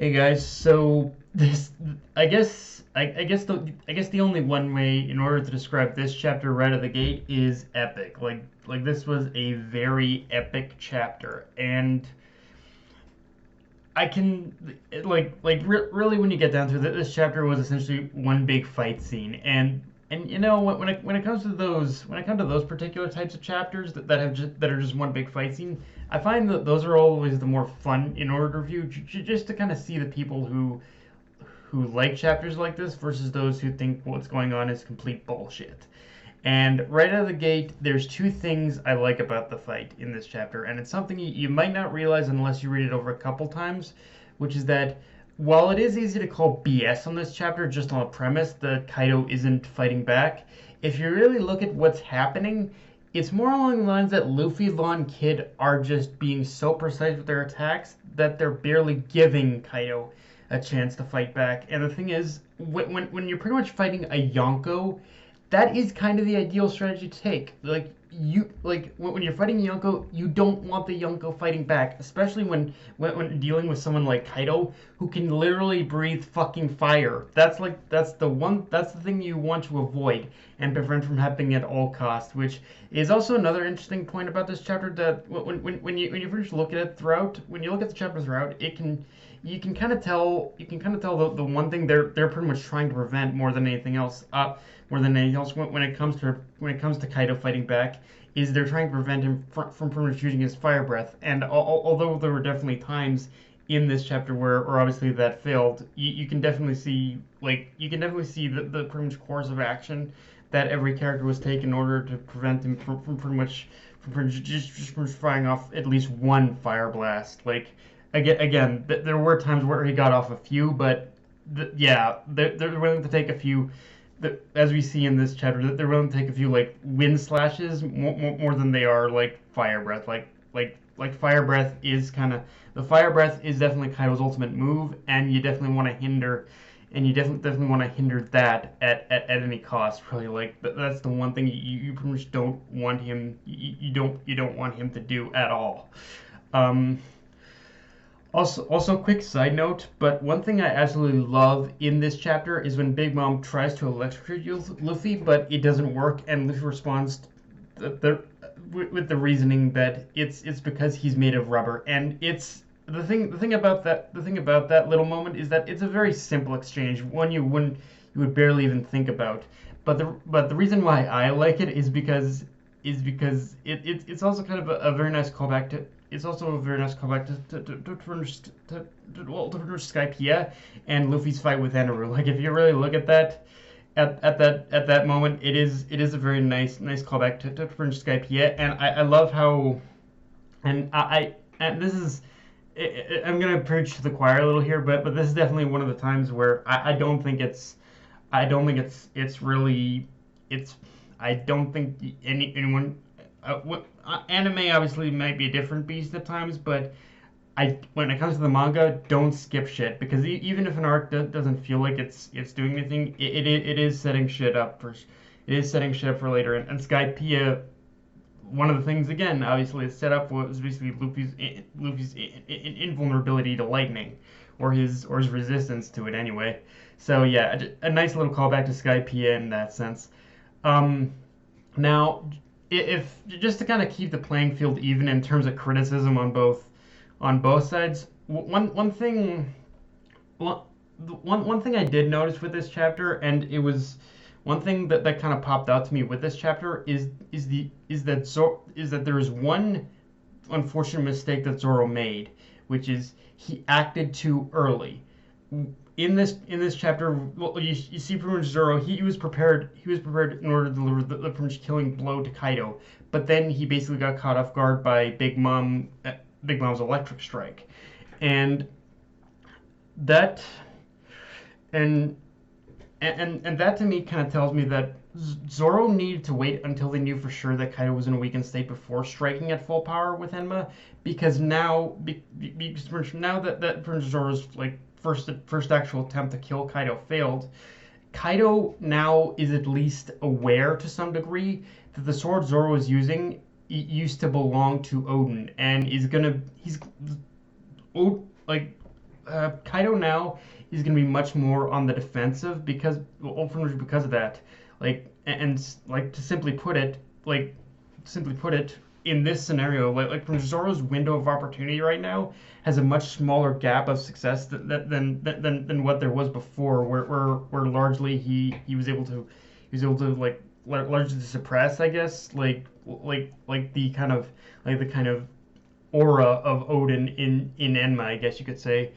Hey guys, so this I guess the only one way in order to describe this chapter right out of the gate is epic. Like this was a very epic chapter, and I can really when you get down to it, this chapter was essentially one big fight scene, and when it comes to those particular types of chapters that are just one big fight scene, I find that those are always the more fun in order to review, just to kind of see the people who like chapters like this versus those who think what's going on is complete bullshit. And right out of the gate, there's two things I like about the fight in this chapter, and it's something you might not realize unless you read it over a couple times, which is that while it is easy to call BS on this chapter just on the premise that Kaido isn't fighting back, if you really look at what's happening, it's more along the lines that Luffy, Law, and Kid are just being so precise with their attacks that they're barely giving Kaido a chance to fight back. And the thing is, when you're pretty much fighting a Yonko, that is kind of the ideal strategy to take. When you're fighting a Yonko, you don't want the Yonko fighting back, especially when dealing with someone like Kaido who can literally breathe fucking fire. That's the thing you want to avoid and prevent from happening at all costs, which is also another interesting point about this chapter that when you first look at it throughout, when you look at the chapter throughout, you can kind of tell the one thing they're pretty much trying to prevent more than anything else when it comes to Kaido fighting back is they're trying to prevent him from pretty much using his fire breath. And although there were definitely times in this chapter where obviously that failed, you can definitely see the pretty much course of action that every character was taking in order to prevent him from pretty much from firing off at least one fire blast. Like again, there were times where he got off a few, but yeah, they're willing to take a few. As we see in this chapter, that they're willing to take a few like wind slashes more than they are like fire breath. Like fire breath is definitely Kaido's ultimate move, and you definitely want to hinder. And you definitely want to hinder that at any cost. Really, like that's the one thing you pretty much don't want him. You don't want him to do at all. Um, also, quick side note, but one thing I absolutely love in this chapter is when Big Mom tries to electrocute Luffy, but it doesn't work, and Luffy responds with the reasoning that it's because he's made of rubber, and it's the thing about that little moment is that it's a very simple exchange, one you would barely even think about, but the reason why I like it is because it's also kind of a very nice callback to. It's also a very nice callback to Skypiea and Luffy's fight with Eneru. Like if you really look at that, at that moment, it is a very nice callback to Skypiea, and I love how, and this is. I'm gonna preach to the choir a little here, but this is definitely one of the times where I don't think it's really it's I don't think anyone anime obviously might be a different beast at times, but when it comes to the manga, don't skip shit because even if an arc doesn't feel like it's doing anything, it is setting shit up for later. And Skypiea, one of the things again, obviously, it's set up was basically Luffy's invulnerability to lightning, or his resistance to it anyway. So yeah, a nice little callback to Skypiea in that sense. Now, if just to kind of keep the playing field even in terms of criticism on both sides, one thing I did notice with this chapter, and it was one thing that kind of popped out to me with this chapter is that there is one unfortunate mistake that Zoro made, which is he acted too early. In this chapter, well, you see pretty much Zoro. He was prepared. He was prepared in order to deliver the pretty much killing blow to Kaido, but then he basically got caught off guard by Big Mom's electric strike, and that and and that to me kind of tells me that Zoro needed to wait until they knew for sure that Kaido was in a weakened state before striking at full power with Enma, because now that Zoro's like first actual attempt to kill Kaido failed, Kaido now is at least aware to some degree that the sword Zoro is using used to belong to Odin, and he's like Kaido now is going to be much more on the defensive because, well, because of that. Like to simply put it, in this scenario, like from Zoro's window of opportunity right now has a much smaller gap of success than what there was before, where largely he was able to largely suppress, I guess, like the kind of aura of Odin in Enma, I guess you could say.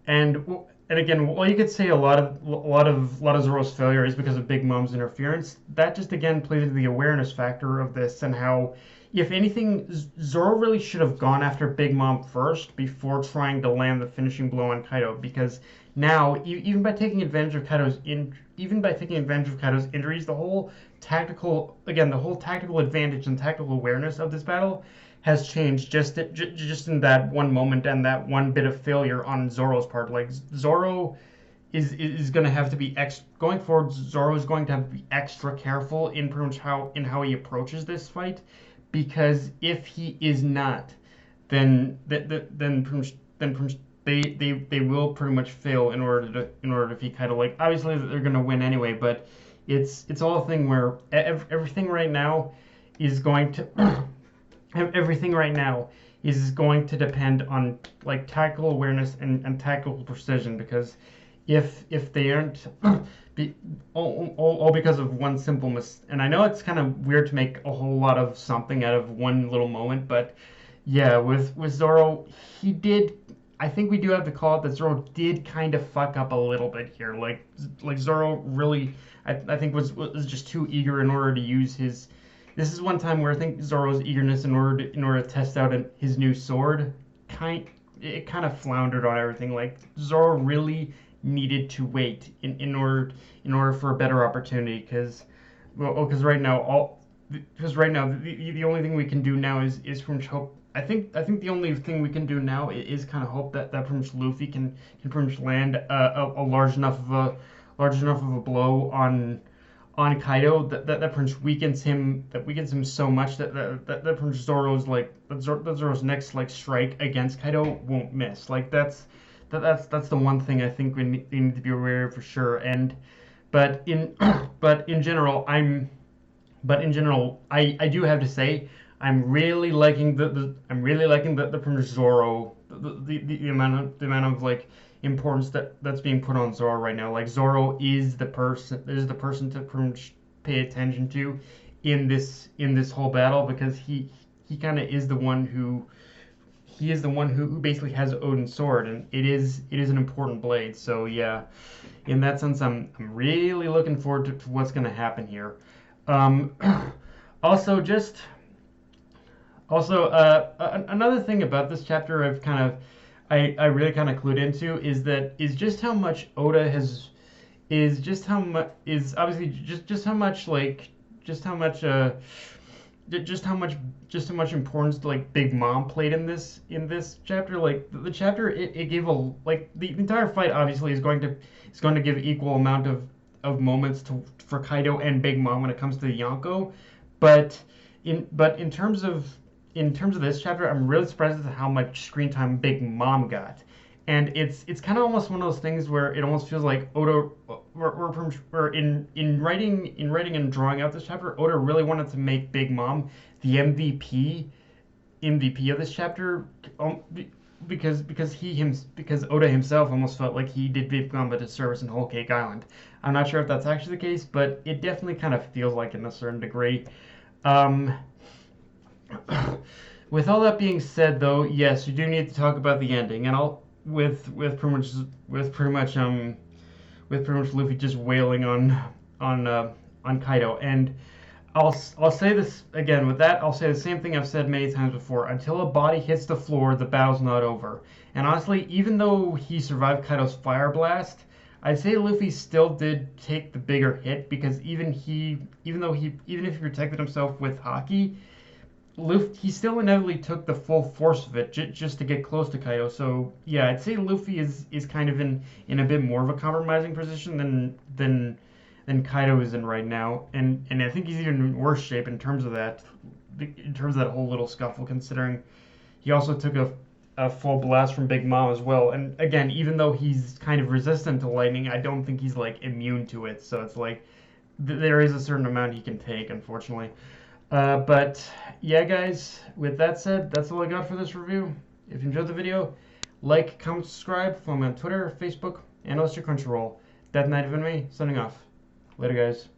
And and again, while you could say a lot of Zoro's failure is because of Big Mom's interference, that just again plays into the awareness factor of this and how, if anything, Zoro really should have gone after Big Mom first before trying to land the finishing blow on Kaido, because now even by taking advantage of Kaido's injuries, the whole tactical advantage and tactical awareness of this battle has changed just in that one moment and that one bit of failure on Zoro's part. Like Zoro is going to have to be going forward. Zoro is going to have to be extra careful in pretty much how he approaches this fight, because if he is not, then they will pretty much fail in order to defeat Kaido. Like obviously they're going to win anyway, but it's all a thing where everything right now is going to everything right now is going to depend on like tactical awareness and tactical precision, because if they aren't all because of one simple and I know it's kind of weird to make a whole lot of something out of one little moment, but yeah, with Zoro, he did. I think we do have to call it that Zoro did kind of fuck up a little bit here. Like Zoro really, I think was just too eager in order to use his. This is one time where I think Zoro's eagerness in order to test out his new sword kind of floundered on everything. Like Zoro really needed to wait in order for a better opportunity, because right now the only thing we can do now is from hope. I think the only thing we can do now is kind of hope that pretty much Luffy can pretty much land a large enough of a blow on Kaido that pretty much weakens him so much that pretty much Zoro's next like strike against Kaido won't miss. Like that's the one thing I think we need to be aware of for sure. But in but in general I do have to say I'm really liking the pretty much Zoro, the amount of like importance that's being put on Zoro right now. Like Zoro is the person to pretty much pay attention to in this whole battle, because he kind of is the one who basically has Odin's sword, and it is an important blade. So yeah, in that sense, I'm really looking forward to what's going to happen here. Um, also, another thing about this chapter I really kind of clued into is just how much Oda has is just how much is obviously just how much like just how much importance like Big Mom played in this chapter. Like the chapter, it gave the entire fight obviously is going to give equal amount of moments for Kaido and Big Mom when it comes to the Yonko, but in terms of this chapter, I'm really surprised at how much screen time Big Mom got. And it's kind of almost one of those things where it almost feels like Oda, where in writing and drawing out this chapter, Oda really wanted to make Big Mom the MVP of this chapter, because Oda himself almost felt like he did Big Mom a disservice in Whole Cake Island. I'm not sure if that's actually the case, but it definitely kind of feels like it in a certain degree. With all that being said, though, yes, you do need to talk about the ending, and I'll with pretty much Luffy just wailing on Kaido, and I'll say this again. With that, I'll say the same thing I've said many times before. Until a body hits the floor, the battle's not over. And honestly, even though he survived Kaido's fire blast, I'd say Luffy still did take the bigger hit, because even if he protected himself with Haki, he still inevitably took the full force of it just to get close to Kaido. So yeah, I'd say Luffy is kind of in a bit more of a compromising position than Kaido is in right now, and I think he's even in worse shape in terms of that whole little scuffle, considering he also took a full blast from Big Mom as well. And again, even though he's kind of resistant to lightning, I don't think he's like immune to it. So it's like there is a certain amount he can take, unfortunately. But yeah, guys, with that said, that's all I got for this review. If you enjoyed the video, like, comment, subscribe. Follow me on Twitter, Facebook, and also Crunchyroll. That Night of Me, signing off. Later, guys.